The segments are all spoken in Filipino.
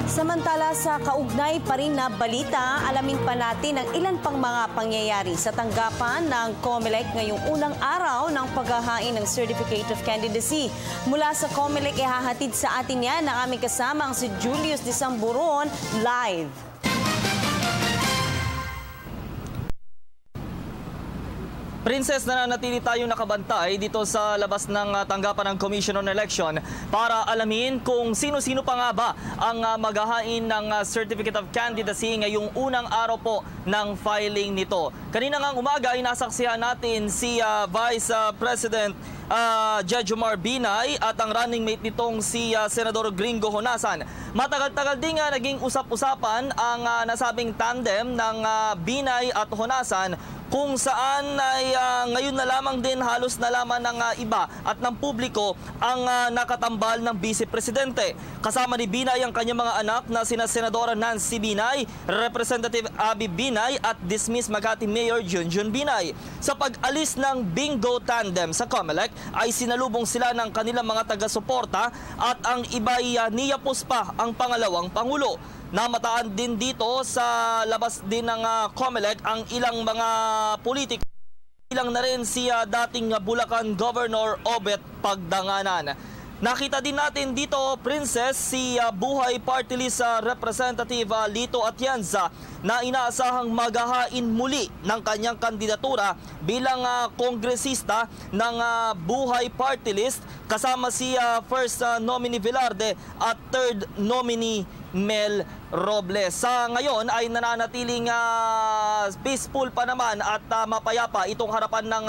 Samantala sa kaugnay pa rin na balita, alamin pa natin ang ilan pang mga pangyayari sa tanggapan ng COMELEC ngayong unang araw ng paghahain ng Certificate of Candidacy. Mula sa COMELEC, ihahatid sa atin yan ang aming kasamang si Julius de Samburon live. Princess, nananatili tayo nakabantay dito sa labas ng tanggapan ng Commission on Election para alamin kung sino-sino pa nga ba ang maghahain ng Certificate of Candidacy ngayong unang araw po ng filing nito. Kanina ngang umaga ay nasaksihan natin si Vice President Jejomar Binay at ang running mate nitong si Senador Gringo Honasan. Matagal-tagal din nga naging usap-usapan ang nasabing tandem ng Binay at Honasan, kung saan ay ngayon na lamang din halos nalaman ng iba at ng publiko ang nakatambal ng Vice Presidente. Kasama ni Binay ang kanyang mga anak na sina Senadora Nancy Binay, Representative Abby Binay at dismissed Makati Mayor Junjun Binay. Sa pag-alis ng bingo tandem sa COMELEC ay sinalubong sila ng kanilang mga taga-suporta at ang iba'y niyapos pa ang pangalawang Pangulo. Namataan din dito sa labas din ng COMELEC ang ilang mga politiko, ilang na rin si dating Bulacan Governor Obet Pagdanganan. Nakita din natin dito, Princess, si Buhay Party List Representative Lito Atienza na inaasahang maghahain muli ng kanyang kandidatura bilang kongresista ng Buhay Party List, kasama si first nominee Velarde at third nominee Mel Robles. Sa ngayon ay nananatiling peaceful pa naman at mapayapa itong harapan ng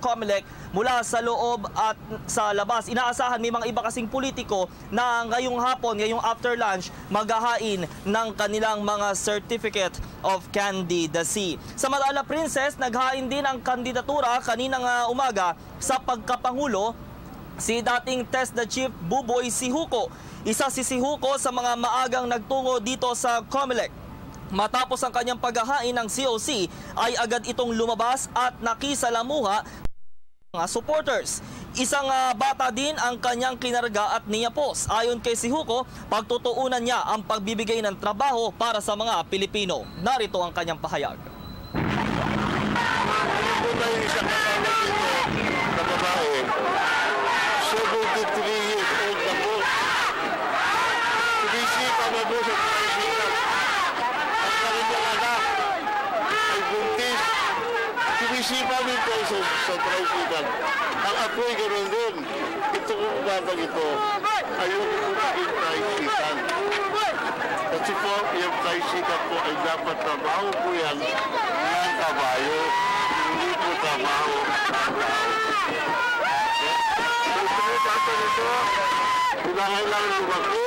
COMELEC mula sa loob at sa labas. Inaasahan may mga iba kasing politiko na ngayong hapon, ngayong after lunch, maghahain ng kanilang mga Certificate of Candidacy. Samantala, Princess, naghain din ang kandidatura kaninang umaga sa pagkapangulo si dating TESDA Chief Buboy Sihuko. Isa si Sihuko sa mga maagang nagtungo dito sa COMELEC. Matapos ang kanyang paghahain ng COC ay agad itong lumabas at nakisalamuha mga supporters. Isang bata din ang kanyang kinarga at niyapos. Ayon kay Sihuko, pagtutuunan niya ang pagbibigay ng trabaho para sa mga Pilipino. Narito ang kanyang pahayag. Sinisipan nito sa tricycle. Ang apoy ganoon din. Ito kung batang ito, ayoko po maging tricycle. Kasi po, yung tricycle po ay dapat trabaho po yan ng kabayo. Hindi po trabaho ng tao. Ito, kailangan lumaki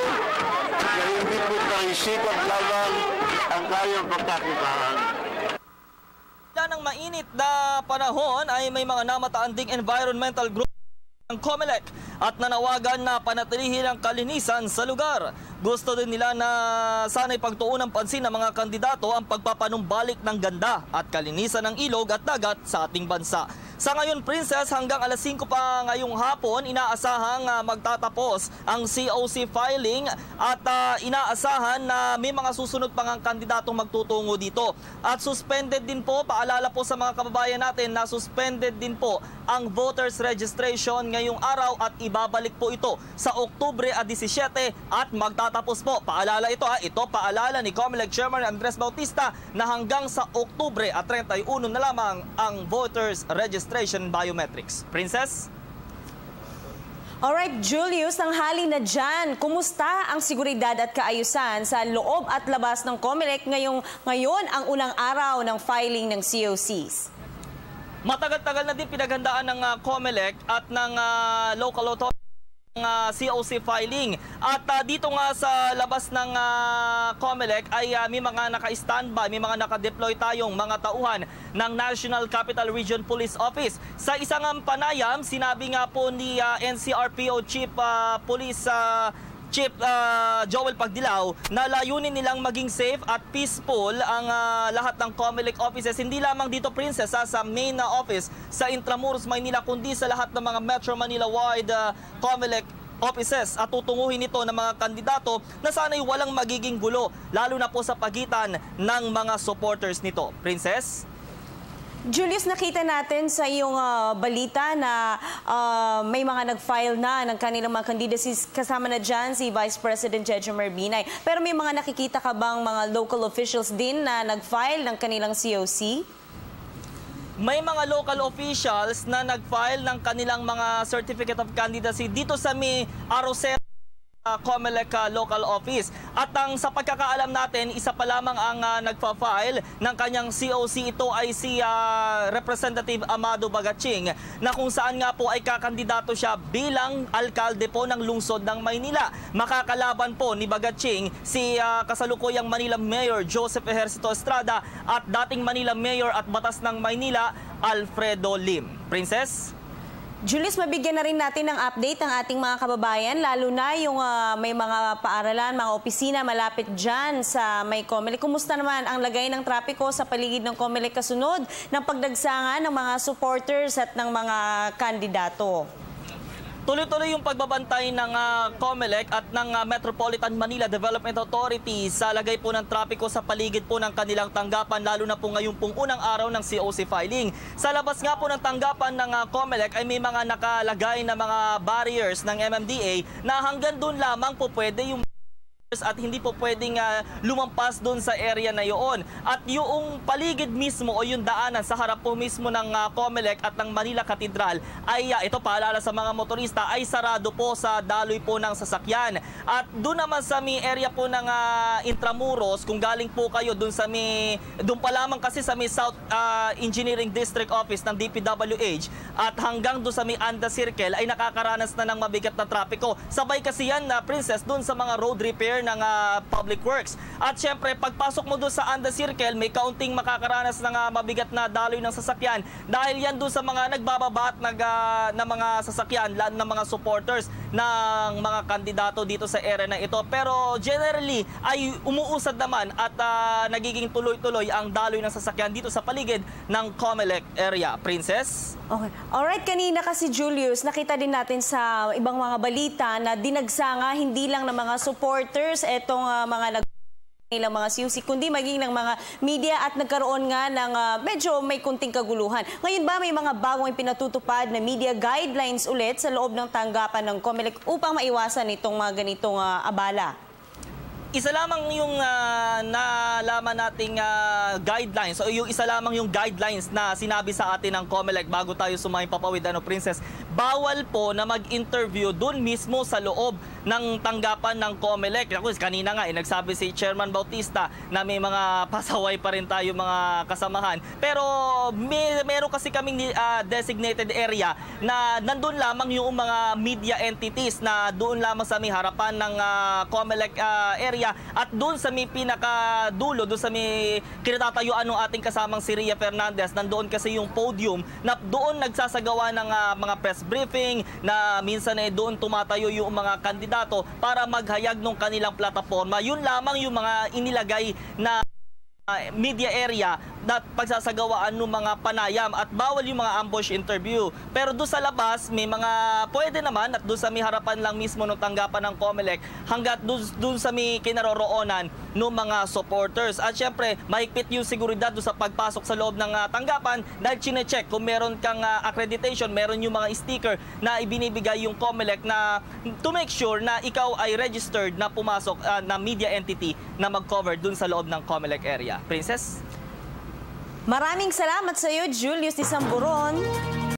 na hindi po tricycle lamang ang kayang pagkakitaan. Ng mainit na panahon ay may mga namataan ding environmental group ng COMELEC at nanawagan na panatilihin ang kalinisan sa lugar. Gusto din nila na sana'y pagtuunan pansin ng mga kandidato ang pagpapanumbalik ng ganda at kalinisan ng ilog at dagat sa ating bansa. Sa ngayon, Princess, hanggang alas 5 pa ngayong hapon, inaasahang magtatapos ang COC filing at inaasahan na may mga susunod pang kandidatong magtutungo dito. At suspended din po, paalala po sa mga kababayan natin na suspended din po ang voters registration ngayong araw at ibabalik po ito sa Oktubre 17 at magtatapos po. Paalala ito ito paalala ni COMELEC Chairman Andres Bautista na hanggang sa Oktubre 31 na lamang ang voters registration biometrics. Princess? Alright, Julius, tanghali na dyan. Kumusta ang seguridad at kaayusan sa loob at labas ng COMELEC ngayon ang unang araw ng filing ng COCs? Matagal-tagal na din pinaghandaan ng COMELEC at ng local authority COC filing. At dito nga sa labas ng COMELEC ay may mga naka-standby, may mga naka-deploy tayong mga tauhan ng National Capital Region Police Office. Sa isang panayam, sinabi nga po ni NCRPO Chief Police Chief Joel Pagdilaw na layunin nilang maging safe at peaceful ang lahat ng COMELEC offices. Hindi lamang dito, Princess, sa main office sa Intramuros, Maynila, kundi sa lahat ng mga Metro Manila-wide COMELEC offices at tutunguhin ito ng mga kandidato na sana'y walang magiging gulo, lalo na po sa pagitan ng mga supporters nito. Princess? Julius, nakita natin sa iyong balita na may mga nag-file na ng kanilang mga candidacies, kasama na dyan si Vice President Jejomar Binay. Pero may mga nakikita ka bang mga local officials din na nag-file ng kanilang COC? May mga local officials na nag-file ng kanilang mga Certificate of Candidacy dito sa may Arocero COMELEC local office. At sa pagkakaalam natin, isa pa lamang ang nagpa-file ng kanyang COC. Ito ay si Representative Amado Bagaching, na kung saan nga po ay kakandidato siya bilang alkalde po ng lungsod ng Maynila. Makakalaban po ni Bagaching si kasalukuyang Manila Mayor Joseph Ejercito Estrada at dating Manila Mayor at Batas ng Maynila Alfredo Lim. Princess? Julius, mabigyan na rin natin ng update ang ating mga kababayan, lalo na yung may mga paaralan, mga opisina malapit dyan sa may COMELEC. Kumusta naman ang lagay ng trapiko sa paligid ng COMELEC kasunod ng pagdagsangan ng mga supporters at ng mga kandidato? Tuloy-tuloy yung pagbabantay ng COMELEC at ng Metropolitan Manila Development Authority sa lagay po ng trapiko sa paligid po ng kanilang tanggapan, lalo na po ngayon pong unang araw ng COC filing. Sa labas nga po ng tanggapan ng COMELEC ay may mga nakalagay na mga barriers ng MMDA na hanggang doon lamang po pwede yung at hindi po pwedeng lumampas doon sa area na yun. At yung paligid mismo o yung daanan sa harap po mismo ng COMELEC at ng Manila Cathedral ay ito paalala sa mga motorista ay sarado po sa daloy po ng sasakyan. At doon naman sa may area po ng Intramuros, kung galing po kayo doon sa may, doon pa lamang kasi sa may South Engineering District Office ng DPWH at hanggang doon sa may Anda Circle ay nakakaranas na ng mabigat na trapiko. Sabay kasi yan na Princess doon sa mga road repair ng Public Works. At syempre, pagpasok mo doon sa Anda Circle, may kaunting makakaranas ng mabigat na daloy ng sasakyan dahil yan doon sa mga nagbababa at na mga sasakyan, ng mga supporters ng mga kandidato dito sa area na ito. Pero generally, ay umuusad naman at nagiging tuloy-tuloy ang daloy ng sasakyan dito sa paligid ng COMELEC area. Princess? Okay. Alright, kanina kasi Julius, nakita din natin sa ibang mga balita na dinagsanga hindi lang ng mga supporters etong mga nilang mga COC, kundi maging ng mga media at nagkaroon nga ng medyo may kunting kaguluhan. Ngayon ba may mga bagong pinatutupad na media guidelines ulit sa loob ng tanggapan ng COMELEC upang maiwasan itong mga ganitong abala? Isa lamang yung nalaman nating guidelines o yung isa lamang yung guidelines na sinabi sa atin ng COMELEC bago tayo sumayin papawid, Princess. Bawal po na mag-interview dun mismo sa loob ng tanggapan ng COMELEC. Kanina nga nagsabi si Chairman Bautista na may mga pasaway pa rin tayo mga kasamahan. Pero meron kasi kaming designated area na nandun lamang yung mga media entities na doon lamang sa may harapan ng COMELEC area at doon sa may pinakadulo, doon sa may kinatatayuan ng ating kasamang si Ria Fernandez, nandoon kasi yung podium na doon nagsasagawa ng mga press briefing na minsan doon tumatayo yung mga kandidato para maghayag ng kanilang plataforma. Yun lamang yung mga inilagay na media area na pagsasagawaan ng mga panayam at bawal yung mga ambush interview. Pero doon sa labas, may mga pwede naman at doon sa may harapan lang mismo ng tanggapan ng COMELEC hanggat doon sa may kinaroroonan ng mga supporters. At syempre, mahigpit yung seguridad doon sa pagpasok sa loob ng tanggapan dahil chinecheck kung meron kang accreditation, meron yung mga sticker na ibinibigay yung COMELEC na to make sure na ikaw ay registered na pumasok na media entity na mag-cover doon sa loob ng COMELEC area. Princess? Maraming salamat sa iyo, Julius Disamburon.